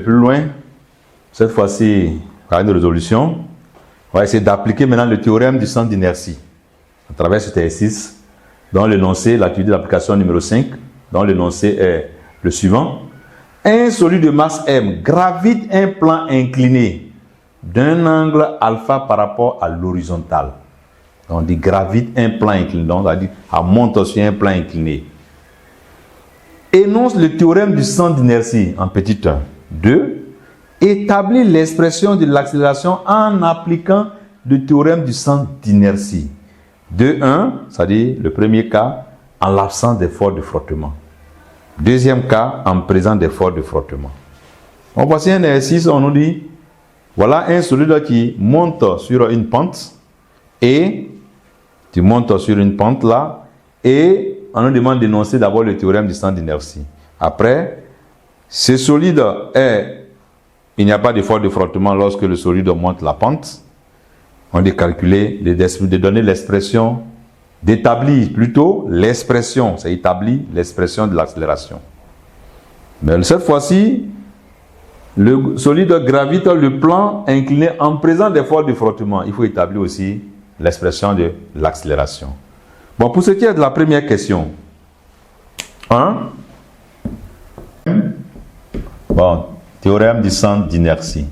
peu plus loin. Cette fois-ci, par une résolution, on va essayer d'appliquer maintenant le théorème du centre d'inertie à travers cet exercice dont l'énoncé, l'activité d'application numéro 5, dont l'énoncé est le suivant. Un solide de masse M gravite un plan incliné d'un angle alpha par rapport à l'horizontale. On dit gravite un plan incliné, donc on va dire elle monte sur un plan incliné. Énonce le théorème du centre d'inertie en petit 1. 2. Établit l'expression de l'accélération en appliquant le théorème du centre d'inertie. 2.1, c'est-à-dire le premier cas, en l'absence d'effort de frottement. Deuxième cas, en présence d'effort de frottement. On voici un exercice, on nous dit, voilà un solide qui monte sur une pente, et tu montes sur une pente là, et on nous demande d'énoncer d'abord le théorème du centre d'inertie. Après, ce solide est... Il n'y a pas d'effort de frottement lorsque le solide monte la pente. On dit calculer, de donner l'expression, d'établir plutôt l'expression, c'est établir l'expression de l'accélération. Mais cette fois-ci, le solide gravite le plan incliné en présence d'effort de frottement. Il faut établir aussi l'expression de l'accélération. Bon, pour ce qui est de la première question, 1. Bon. Théorème du centre d'inertie.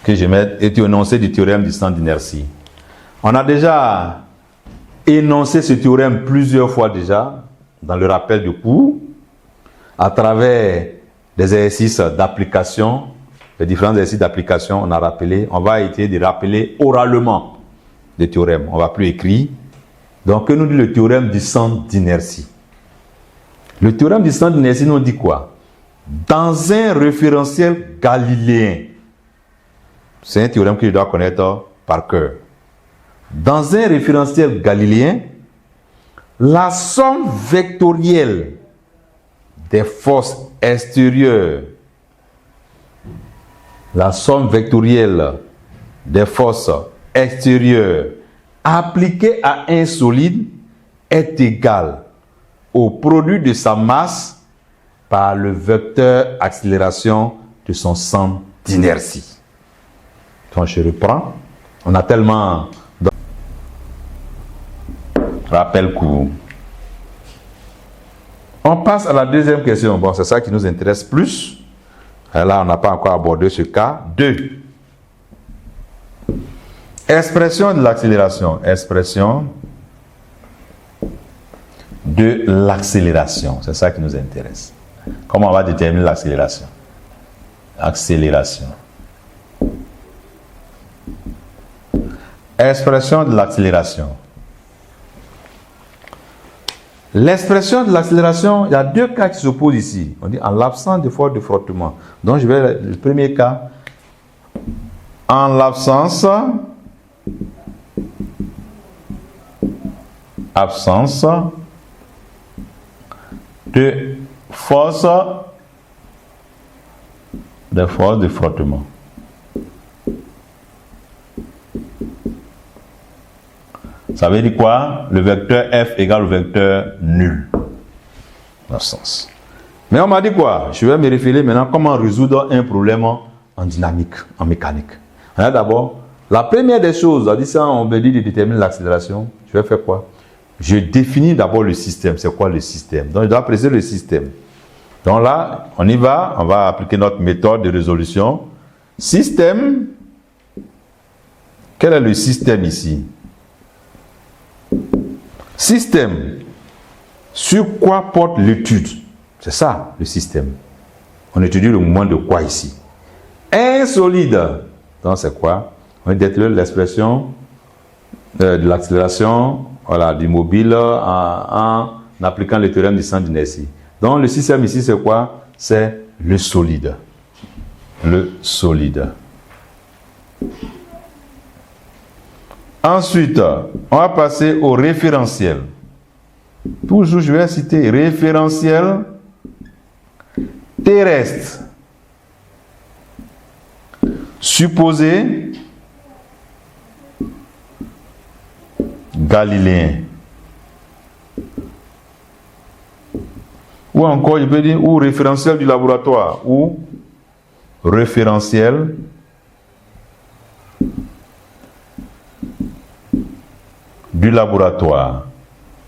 Que je mets est énoncé du théorème du centre d'inertie. On a déjà énoncé ce théorème plusieurs fois déjà dans le rappel du cours, à travers des exercices d'application, les différents exercices d'application, on va essayer de rappeler oralement le théorème. On ne va plus écrire. Donc, que nous dit le théorème du centre d'inertie? Le théorème du centre d'inertie nous dit quoi? Dans un référentiel galiléen, c'est un théorème que je dois connaître par cœur. Dans un référentiel galiléen, la somme vectorielle des forces extérieures, appliquées à un solide est égale au produit de sa masse par le vecteur accélération de son centre d'inertie. Donc je reprends. On a tellement... Rappel court. On passe à la deuxième question. Bon, c'est ça qui nous intéresse plus. Et là, on n'a pas encore abordé ce cas. 2. Expression de l'accélération. Expression de l'accélération. C'est ça qui nous intéresse. Comment on va déterminer l'accélération? Accélération. Expression de l'accélération. L'expression de l'accélération, il y a deux cas qui s'opposent ici. On dit en l'absence d'effort de frottement. Donc je vais le premier cas. En l'absence de force de frottement. Ça veut dire quoi? Le vecteur F égale au vecteur nul. Dans ce sens. Mais on m'a dit quoi? Je vais me référer maintenant comment résoudre un problème en dynamique, en mécanique. D'abord, la première des choses, on dit ça, on me dit de déterminer l'accélération. Je vais faire quoi? Je définis d'abord le système. C'est quoi le système? Donc, je dois préciser le système. Donc là, on y va. On va appliquer notre méthode de résolution. Système. Quel est le système ici? Système. Sur quoi porte l'étude? C'est ça, le système. On étudie le mouvement de quoi ici? Un solide. Donc, c'est quoi? On détermine l'expression de l'accélération, voilà, du mobile en appliquant le théorème du centre d'inertie. Donc, le système ici, c'est quoi? C'est le solide. Le solide. Ensuite, on va passer au référentiel. Toujours, je vais citer référentiel terrestre. Supposé galiléen. Ou encore, je peux dire, ou référentiel du laboratoire, ou référentiel du laboratoire.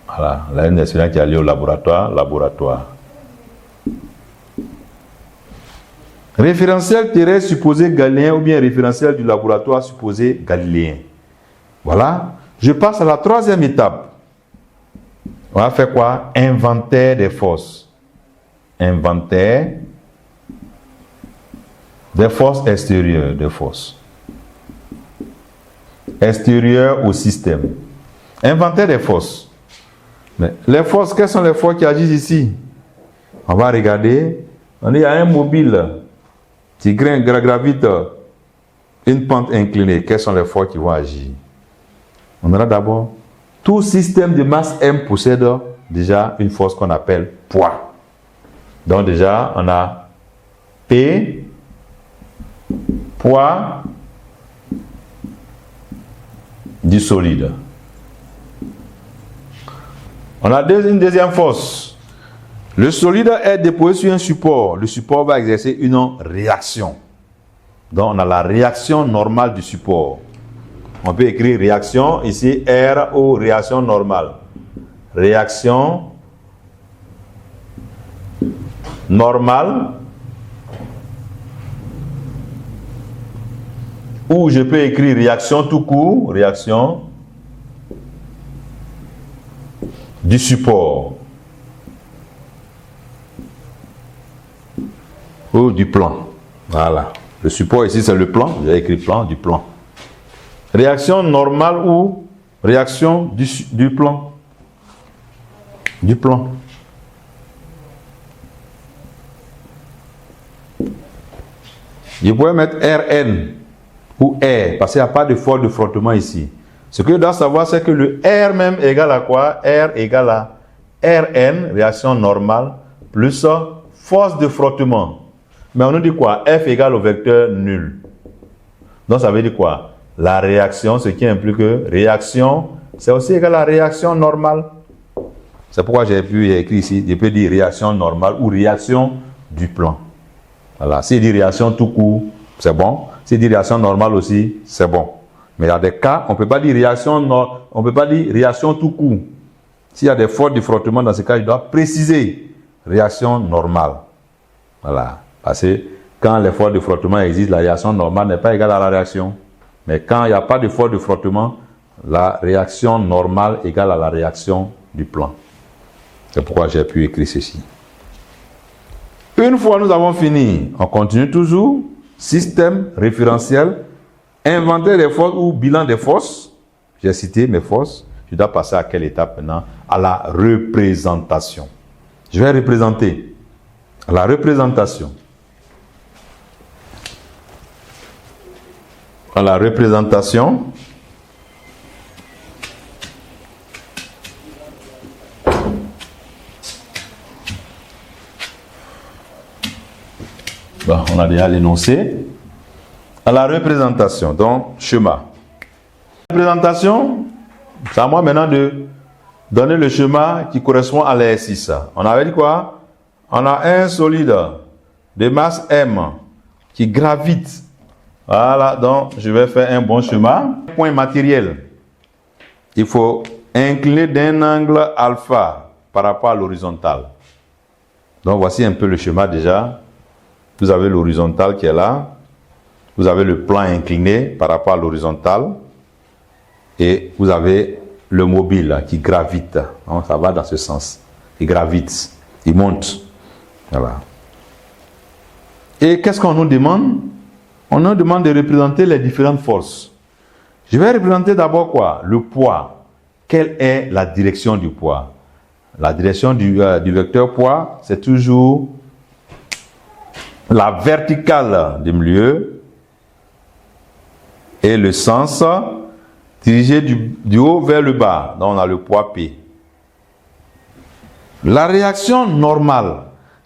Voilà, là, une expérience qui est allée au laboratoire. Référentiel terrestre supposé galiléen ou bien référentiel du laboratoire supposé galiléen. Voilà. Je passe à la troisième étape. On va faire quoi? Inventaire des forces. Inventaire des forces extérieures. Des forces extérieures au système. Inventaire des forces. Mais les forces, quelles sont les forces qui agissent ici? On va regarder. On est à un mobile qui gravite une pente inclinée. Quelles sont les forces qui vont agir? On aura d'abord, tout système de masse M possède déjà une force qu'on appelle poids. Donc déjà, on a P, poids du solide. On a une deuxième force. Le solide est déposé sur un support. Le support va exercer une réaction. Donc on a la réaction normale du support. On peut écrire réaction ici, R ou réaction normale. Réaction normale. Ou je peux écrire réaction tout court, réaction du support. Ou du plan. Voilà. Le support ici c'est le plan. J'ai écrit plan, du plan. Réaction normale ou réaction du plan. Du plan. Je pourrais mettre Rn ou R parce qu'il n'y a pas de force de frottement ici. Ce que je dois savoir, c'est que le R même égale à quoi? R égale à Rn, réaction normale, plus force de frottement. Mais on nous dit quoi? F égale au vecteur nul. Donc ça veut dire quoi? La réaction, ce qui implique que réaction, c'est aussi égal à réaction normale. C'est pourquoi j'ai pu écrire ici, je peux dire réaction normale ou réaction du plan. Voilà, si je dis réaction tout court, c'est bon. Si je dis réaction normale aussi, c'est bon. Mais il y a des cas, on ne peut pas dire réaction tout court. S'il y a des forces de frottement, dans ce cas, je dois préciser réaction normale. Voilà. Parce que quand les forces de frottement existent, la réaction normale n'est pas égale à la réaction. Mais quand il n'y a pas de force de frottement, la réaction normale égale à la réaction du plan. C'est pourquoi j'ai pu écrire ceci. Une fois nous avons fini, on continue toujours. Système référentiel, inventaire des forces ou bilan des forces. J'ai cité mes forces. Je dois passer à quelle étape maintenant? À la représentation. Je vais représenter. À la représentation. À la représentation. Bon, on a déjà l'énoncé. À la représentation, donc schéma. La représentation, c'est à moi maintenant de donner le schéma qui correspond à l'exercice. On avait dit quoi? On a un solide de masse M qui gravite. Voilà, donc je vais faire un bon schéma. Point matériel. Il faut incliner d'un angle alpha par rapport à l'horizontale. Donc voici un peu le schéma déjà. Vous avez l'horizontale qui est là. Vous avez le plan incliné par rapport à l'horizontale. Et vous avez le mobile là, qui gravite. Donc, ça va dans ce sens. Il gravite. Il monte. Voilà. Et qu'est-ce qu'on nous demande? On nous demande de représenter les différentes forces. Je vais représenter d'abord quoi? Le poids. Quelle est la direction du poids? La direction du vecteur poids, c'est toujours la verticale du milieu et le sens dirigé du haut vers le bas. Donc on a le poids P. La réaction normale.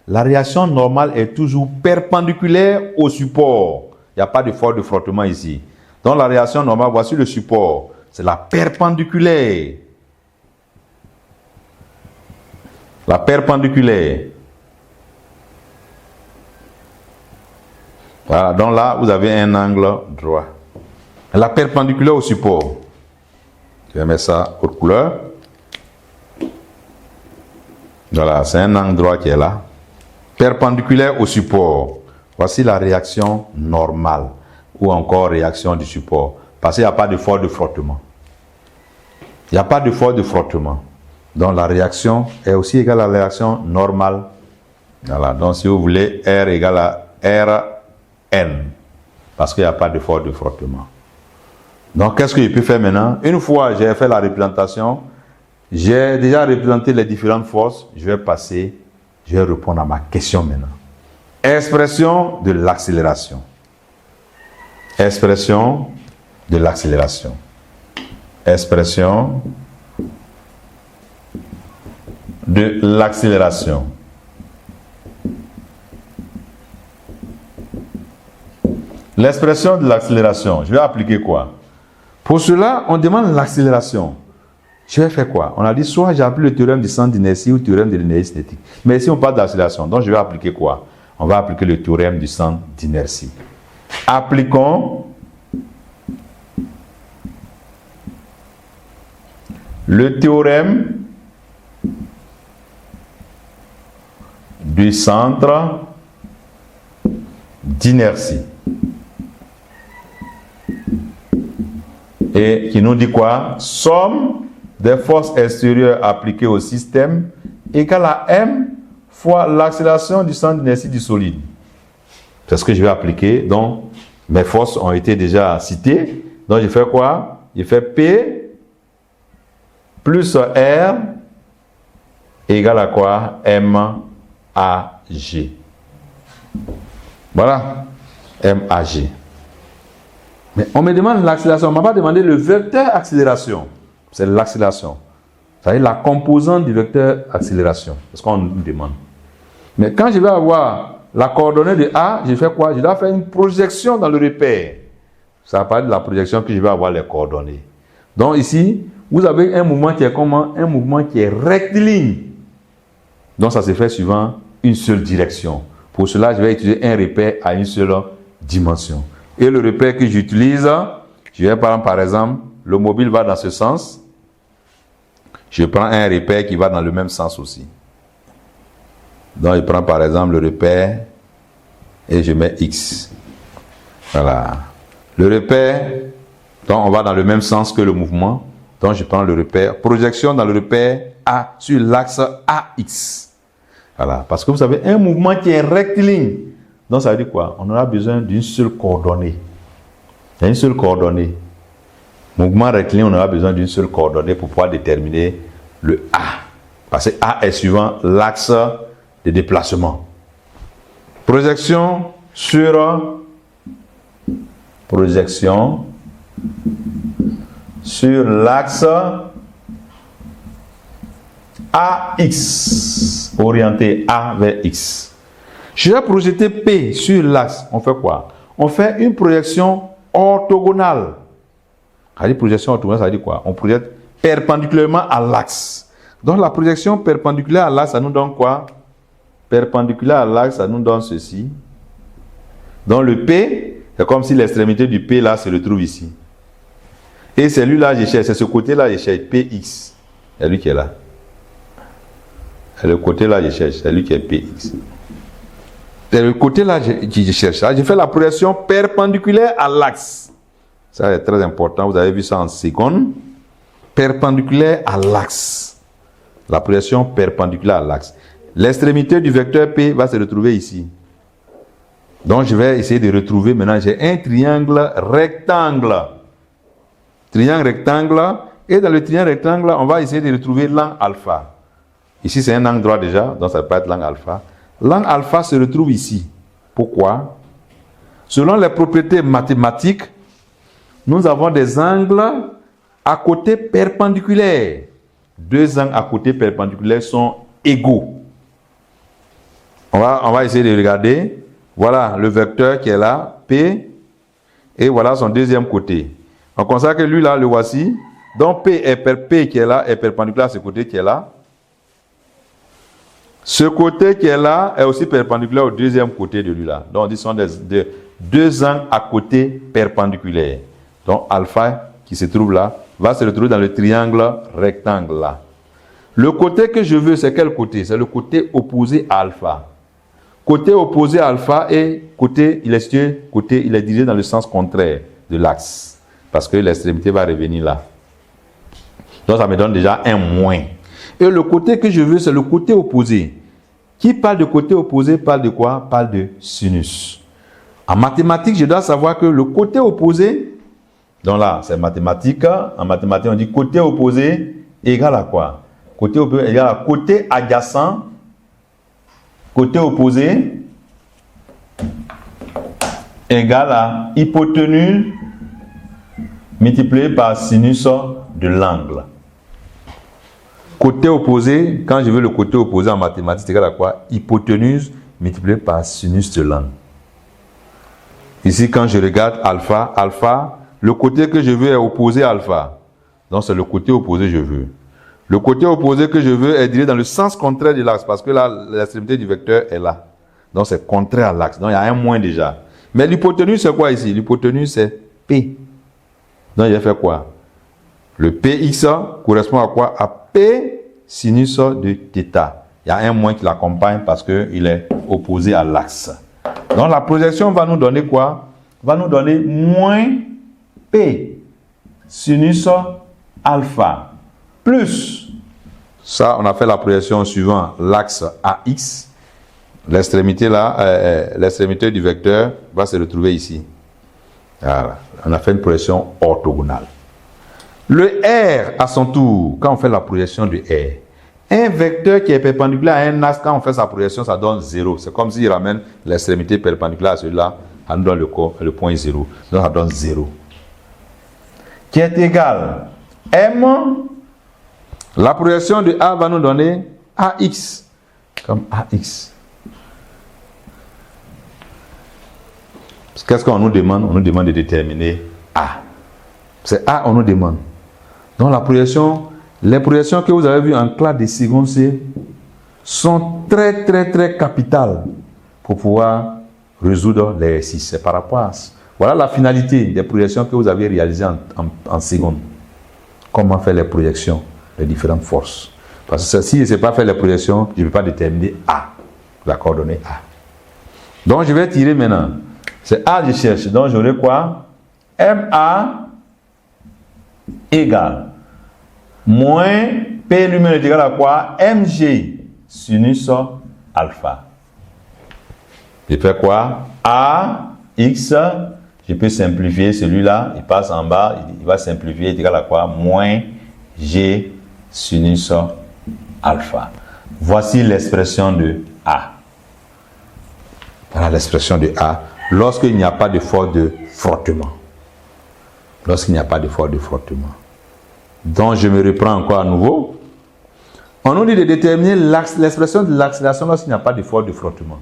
La réaction normale est toujours perpendiculaire au support. Il n'y a pas de force de frottement ici. Donc la réaction normale, voici le support. C'est la perpendiculaire. La perpendiculaire. Voilà, donc là, vous avez un angle droit. La perpendiculaire au support. Je vais mettre ça haute couleur. Voilà, c'est un angle droit qui est là. Perpendiculaire au support. Voici la réaction normale. Ou encore réaction du support. Parce qu'il n'y a pas de force de frottement. Il n'y a pas de force de frottement. Donc la réaction est aussi égale à la réaction normale. Voilà, donc si vous voulez, R égale à Rn. Parce qu'il n'y a pas de force de frottement. Donc qu'est-ce que je peux faire maintenant? Une fois j'ai fait la représentation, j'ai déjà représenté les différentes forces, je vais répondre à ma question maintenant. Expression de l'accélération. Expression de l'accélération. Expression de l'accélération. L'expression de l'accélération, je vais appliquer quoi? Pour cela, on demande l'accélération. Je vais faire quoi? On a dit soit j'applique le théorème du centre d'inertie ou le théorème de l'énergie cinétique. Mais ici, on parle d'accélération. Donc, je vais appliquer quoi? On va appliquer le théorème du centre d'inertie. Appliquons le théorème du centre d'inertie. Et qui nous dit quoi? Somme des forces extérieures appliquées au système égale à m fois l'accélération du centre d'inertie du solide. C'est ce que je vais appliquer. Donc, mes forces ont été déjà citées. Donc, je fais quoi? Je fais P plus R égale à quoi? MAG. Voilà. MAG. Mais on me demande l'accélération. On ne m'a pas demandé le vecteur accélération. C'est l'accélération. C'est-à-dire la composante du vecteur accélération. C'est ce qu'on nous demande. Mais quand je vais avoir la coordonnée de A, je fais quoi? Je dois faire une projection dans le repère. Ça va parler de la projection que je vais avoir les coordonnées. Donc ici, vous avez un mouvement qui est comment? Un mouvement qui est rectiligne. Donc ça se fait suivant une seule direction. Pour cela, je vais utiliser un repère à une seule dimension. Et le repère que j'utilise, je vais prendre par exemple, le mobile va dans ce sens. Je prends un repère qui va dans le même sens aussi. Donc je prends par exemple le repère et je mets X. Voilà. Le repère, donc on va dans le même sens que le mouvement. Donc je prends le repère, projection dans le repère A sur l'axe AX. Voilà. Parce que vous savez, un mouvement qui est rectiligne. Donc ça veut dire quoi? On aura besoin d'une seule coordonnée. Il y a une seule coordonnée. Mouvement rectiligne, on aura besoin d'une seule coordonnée pour pouvoir déterminer le A. Parce que A est suivant l'axe de déplacement. Projection sur l'axe AX, orienté A vers X. Je vais projeter P sur l'axe. On fait quoi? On fait une projection orthogonale. La projection orthogonale, ça veut dire quoi? On projette perpendiculairement à l'axe. Donc la projection perpendiculaire à l'axe, ça nous donne quoi? Perpendiculaire à l'axe, ça nous donne ceci. Donc le P, c'est comme si l'extrémité du P là se retrouve ici. Et celui-là, je cherche, c'est ce côté-là, je cherche PX. C'est lui qui est là. Et le côté-là, je cherche, c'est lui qui est PX. C'est le côté-là que je cherche. Je fais la projection perpendiculaire à l'axe. Ça est très important, vous avez vu ça en seconde. Perpendiculaire à l'axe. La projection perpendiculaire à l'axe. L'extrémité du vecteur P va se retrouver ici. Donc je vais essayer de retrouver maintenant, j'ai un triangle rectangle. Triangle rectangle. Et dans le triangle rectangle, on va essayer de retrouver l'angle alpha. Ici c'est un angle droit déjà, donc ça peut être l'angle alpha. L'angle alpha se retrouve ici. Pourquoi? Selon les propriétés mathématiques, nous avons des angles à côté perpendiculaires. Deux angles à côté perpendiculaires sont égaux. On va essayer de regarder. Voilà le vecteur qui est là, P, et voilà son deuxième côté. On constate que lui là, le voici. Donc P qui est là est perpendiculaire à ce côté qui est là. Ce côté qui est là est aussi perpendiculaire au deuxième côté de lui là. Donc ils sont deux angles à côté perpendiculaires. Donc alpha qui se trouve là va se retrouver dans le triangle rectangle là. Le côté que je veux, c'est quel côté? C'est le côté opposé à alpha. Côté opposé à alpha et côté, il est situé, côté, il est dirigé dans le sens contraire de l'axe. Parce que l'extrémité va revenir là. Donc ça me donne déjà un moins. Et le côté que je veux, c'est le côté opposé. Qui parle de côté opposé parle de quoi? Parle de sinus. En mathématiques, je dois savoir que le côté opposé, donc là, c'est mathématique. En mathématiques, on dit côté opposé égale à quoi? Côté opposé égale à côté adjacent. Côté opposé égale à hypoténuse multiplié par sinus de l'angle. Côté opposé, quand je veux le côté opposé en mathématiques, c'est égal à quoi? Hypoténuse multiplié par sinus de l'angle. Ici, quand je regarde alpha, alpha, le côté que je veux est opposé à alpha. Donc, c'est le côté opposé que je veux. Le côté opposé que je veux est dirigé dans le sens contraire de l'axe, parce que là, l'extrémité du vecteur est là. Donc, c'est contraire à l'axe. Donc, il y a un moins déjà. Mais l'hypoténuse, c'est quoi ici? L'hypoténuse, c'est P. Donc, il va faire quoi? Le Px correspond à quoi? À P sinus de θ. Il y a un moins qui l'accompagne parce qu'il est opposé à l'axe. Donc, la projection va nous donner quoi? Va nous donner moins P sinus alpha plus, ça on a fait la projection suivant l'axe AX, l'extrémité là, l'extrémité du vecteur va se retrouver ici. Voilà, on a fait une projection orthogonale. Le R à son tour, quand on fait la projection du R, un vecteur qui est perpendiculaire à un axe, quand on fait sa projection, ça donne 0. C'est comme s'il ramène l'extrémité perpendiculaire à celui-là, ça nous donne le point 0. Donc ça donne 0. Qui est égal M. La projection de A va nous donner AX, comme AX. Qu'est-ce qu'on nous demande? On nous demande de déterminer A. C'est A, on nous demande. Donc la projection, les projections que vous avez vues en classe de seconde C sont très capitales pour pouvoir résoudre l'exercice. C'est par rapport à ça. Voilà la finalité des projections que vous avez réalisées en seconde. Comment faire les projections? Les différentes forces. Parce que si je ne sais pas faire les projections, je ne peux pas déterminer A, la coordonnée A. Donc je vais tirer maintenant. C'est A que je cherche. Donc j'aurai quoi? MA égale moins P lui-même est égal à quoi? MG sinus alpha. Je fais quoi? A, X, je peux simplifier celui-là, il passe en bas, il va simplifier, il est égal à quoi? Moins G sinus alpha. Voici l'expression de A. Voilà l'expression de A lorsqu'il n'y a pas de force de frottement. Lorsqu'il n'y a pas de force de frottement. Donc je me reprends encore à nouveau. On nous dit de déterminer l'expression de l'accélération lorsqu'il n'y a pas de force de frottement.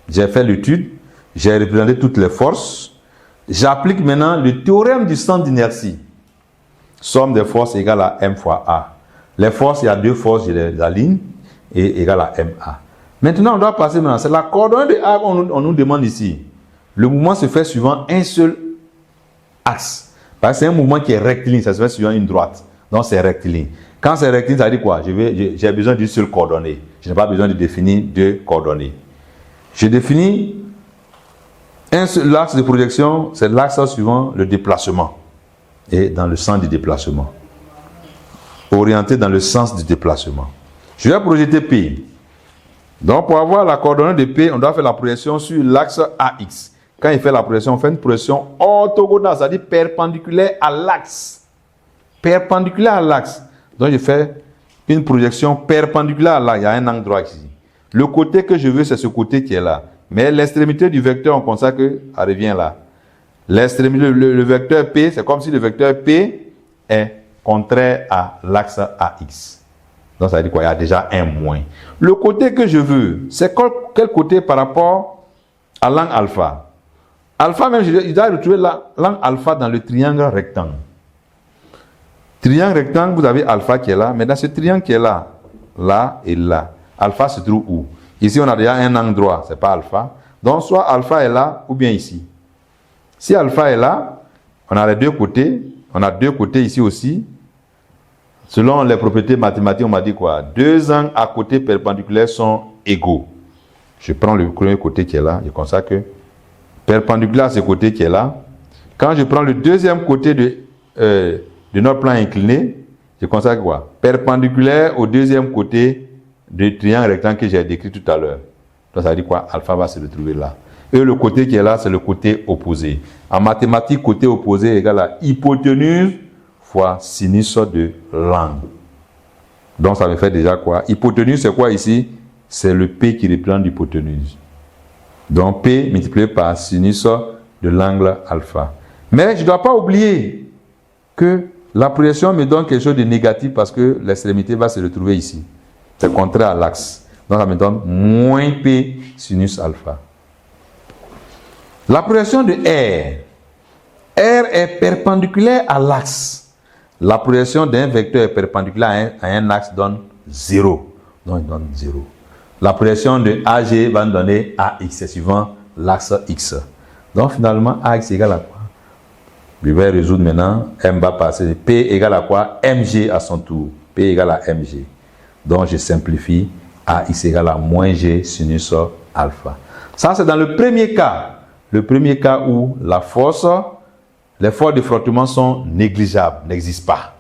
J'ai fait l'étude, j'ai représenté toutes les forces. J'applique maintenant le théorème du centre d'inertie. Somme des forces égale à M fois A. Les forces, il y a deux forces, je les aligne, et égale à MA. Maintenant, on doit passer maintenant. C'est la coordonnée de A qu'on nous demande ici. Le mouvement se fait suivant un seul axe. Parce que c'est un mouvement qui est rectiligne, ça se fait suivant une droite. Donc c'est rectiligne. Quand c'est rectiligne, ça veut dire quoi? J'ai besoin d'une seule coordonnée. Je n'ai pas besoin de définir deux coordonnées. Je définis un seul axe de projection, c'est l'axe suivant le déplacement. Et dans le sens du déplacement. Orienté dans le sens du déplacement. Je vais projeter P. Donc pour avoir la coordonnée de P, on doit faire la projection sur l'axe AX. Quand il fait la projection, on fait une projection orthogonale, c'est-à-dire perpendiculaire à l'axe. Perpendiculaire à l'axe. Donc je fais une projection perpendiculaire à l'axe. Il y a un angle droit ici. Le côté que je veux, c'est ce côté qui est là. Mais l'extrémité du vecteur, on constate que ça revient là. L'extrémité, le vecteur P, c'est comme si le vecteur P est contraire à l'axe AX. Donc ça veut dire quoi? Il y a déjà un moins. Le côté que je veux, c'est quel côté par rapport à l'angle alpha? Alpha même, je dois retrouver l'angle alpha dans le triangle rectangle. Triangle rectangle, vous avez alpha qui est là, mais dans ce triangle qui est là, là et là, alpha se trouve où? Ici, on a déjà un angle droit, c'est pas alpha. Donc soit alpha est là ou bien ici. Si alpha est là, on a les deux côtés. On a deux côtés ici aussi. Selon les propriétés mathématiques, on m'a dit quoi? Deux angles à côté perpendiculaires sont égaux. Je prends le premier côté qui est là. Je constate que perpendiculaire à ce côté qui est là. Quand je prends le deuxième côté de notre plan incliné, je constate quoi? Perpendiculaire au deuxième côté du triangle rectangle que j'ai décrit tout à l'heure. Donc ça veut dire quoi? Alpha va se retrouver là. Et le côté qui est là, c'est le côté opposé. En mathématiques, côté opposé égale à hypoténuse fois sinus de l'angle. Donc ça me fait déjà quoi? Hypoténuse, c'est quoi ici? C'est le P qui représente l'hypoténuse. Donc P multiplié par sinus de l'angle alpha. Mais je ne dois pas oublier que la projection me donne quelque chose de négatif parce que l'extrémité va se retrouver ici. C'est contraire à l'axe. Donc ça me donne moins P sinus alpha. La projection de R. R est perpendiculaire à l'axe. La projection d'un vecteur perpendiculaire à un axe donne 0. Donc il donne 0. La projection de AG va nous donner AX, suivant l'axe X. Donc finalement, AX égale à quoi? Je vais résoudre maintenant. M va passer. P égale à quoi? MG à son tour. P égale à MG. Donc je simplifie. AX égale à moins G sinus alpha. Ça, c'est dans le premier cas. Le premier cas où la force, les forces de frottement sont négligeables, n'existent pas.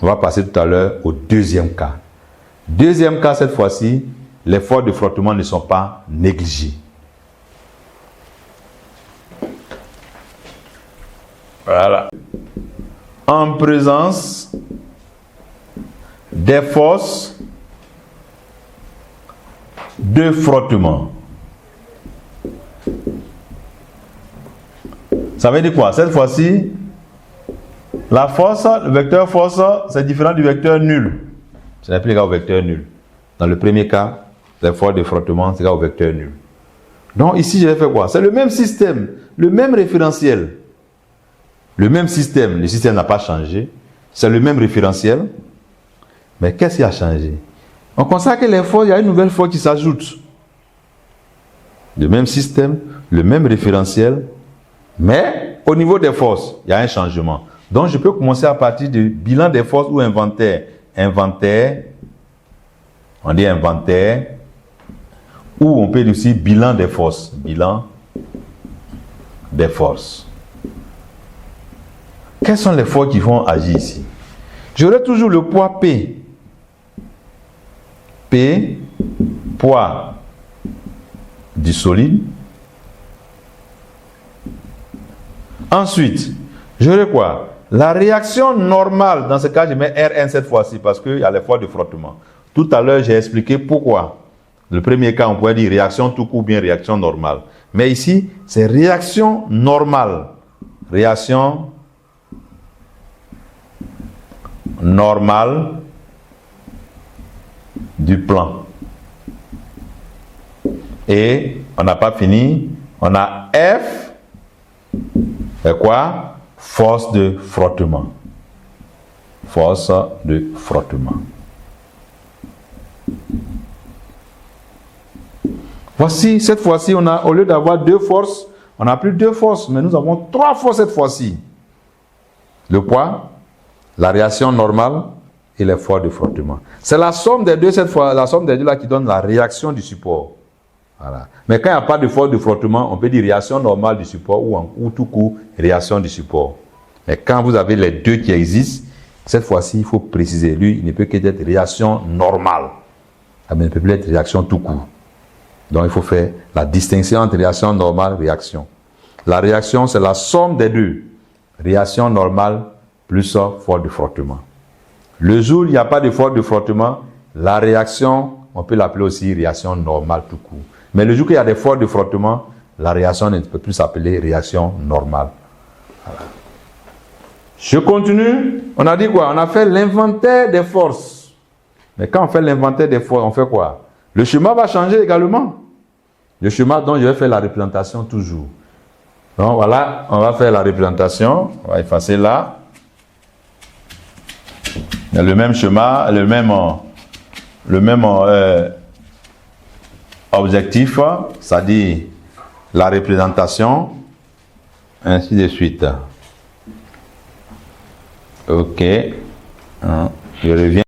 On va passer tout à l'heure au deuxième cas. Deuxième cas, cette fois-ci, les forces de frottement ne sont pas négligées. Voilà. En présence des forces de frottement. Ça veut dire quoi? Cette fois-ci, la force, le vecteur force, c'est différent du vecteur nul. Ce n'est plus égal au vecteur nul. Dans le premier cas, les forces de frottement, c'est égal au vecteur nul. Donc ici, je vais faire quoi? C'est le même système, le même référentiel. Le même système, le système n'a pas changé. C'est le même référentiel. Mais qu'est-ce qui a changé? On constate que les forces, il y a une nouvelle force qui s'ajoute. Le même système, le même référentiel. Mais au niveau des forces, il y a un changement. Donc je peux commencer à partir du bilan des forces ou inventaire. Inventaire, on dit inventaire. Ou on peut dire aussi bilan des forces. Bilan des forces. Quelles sont les forces qui vont agir ici? J'aurai toujours le poids P. P, poids du solide. Ensuite, j'aurai quoi? La réaction normale, dans ce cas, je mets Rn cette fois-ci parce qu'il y a les forces de frottement. Tout à l'heure, j'ai expliqué pourquoi. Le premier cas, on pourrait dire réaction tout court ou bien réaction normale. Mais ici, c'est réaction normale. Réaction normale du plan. Et on n'a pas fini. On a F. C'est quoi? Force de frottement. Force de frottement. Voici, cette fois-ci, on a, au lieu d'avoir deux forces, on n'a plus deux forces, mais nous avons trois forces cette fois-ci. Le poids, la réaction normale et les forces de frottement. C'est la somme des deux cette fois, la somme des deux là qui donne la réaction du support. Voilà. Mais quand il n'y a pas de force de frottement, on peut dire réaction normale du support ou tout court réaction du support. Mais quand vous avez les deux qui existent, cette fois-ci, il faut préciser. Lui, il ne peut qu'être réaction normale. Il ne peut plus être réaction tout court. Donc, il faut faire la distinction entre réaction normale et réaction. La réaction, c'est la somme des deux. Réaction normale plus force de frottement. Le jour où il n'y a pas de force de frottement, la réaction, on peut l'appeler aussi réaction normale tout court. Mais le jour où il y a des forces de frottement, la réaction ne peut plus s'appeler réaction normale. Voilà. Je continue. On a dit quoi? On a fait l'inventaire des forces. Mais quand on fait l'inventaire des forces, on fait quoi? Le schéma va changer également. Le schéma dont je vais faire la représentation toujours. Donc voilà, on va faire la représentation. On va effacer là. Il y a le même schéma, le même objectif, c'est-à-dire la représentation. ainsi de suite. Ok. Je reviens.